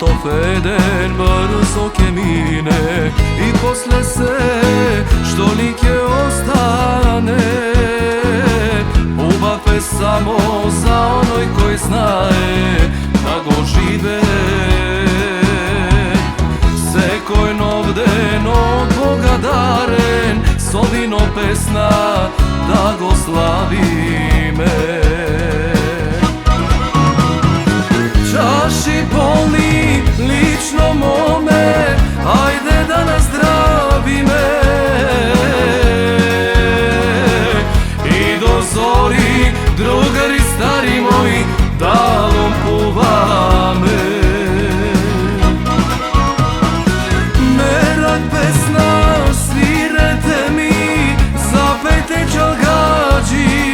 Životov jeden brzo ke mine I posle se što like ostane Ljubav je samo za onoj koji znaje da go žive Sekoj nov den od Boga daren S ovino pesna da go slavime Čaši polni lično mome Ajde da nazdravime I do zori drugari stari moji Dalom puvame Merak pesna svirete mi Zapejte čalgađi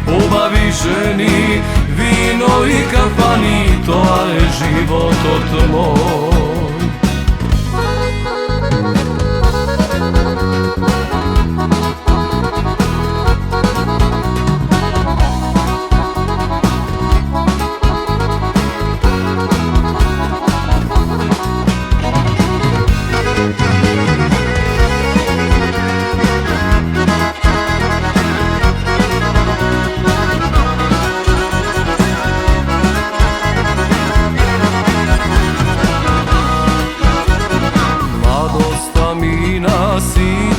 Ubavi ženi vino i kafani To je život od moj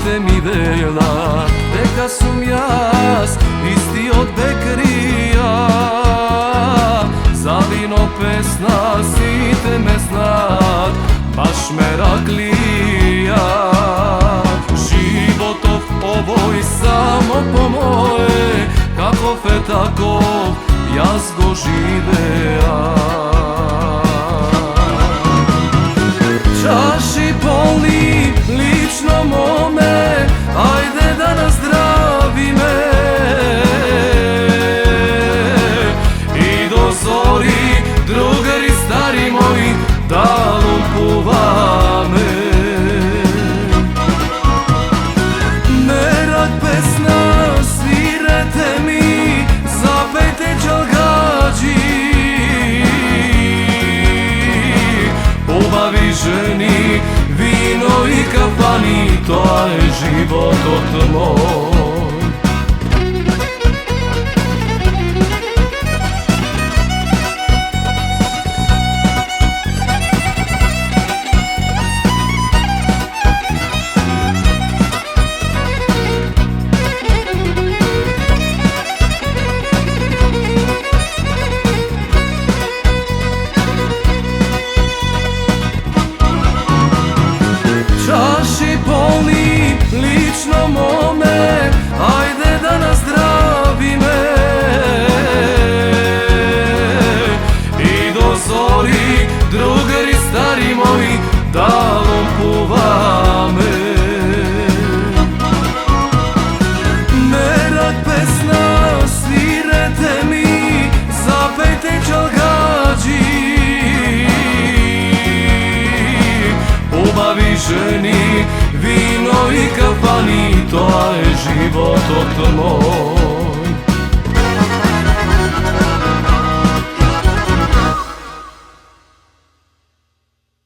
Site mi vela, дека sum јас, isti od bekrija Za vino pesna site me znat, baš meraklija Životov ovoj samo po moje, kakov je takov, јас го живеа Čaši polni lično mome Ajde da nazdravime I do zori drugari stari moji Dalom puvame Merak pesna svirete mi Zapejte čalgađi Ubavi ženi vino i kafani To je život od moj Čaši polni lično mome Ajde da nazdravime I do zori drugari stari moji Dalom puvame Merak pesna svirete mi Zapejte čalgađi Ubavi ženi vino i kafani To je život od moj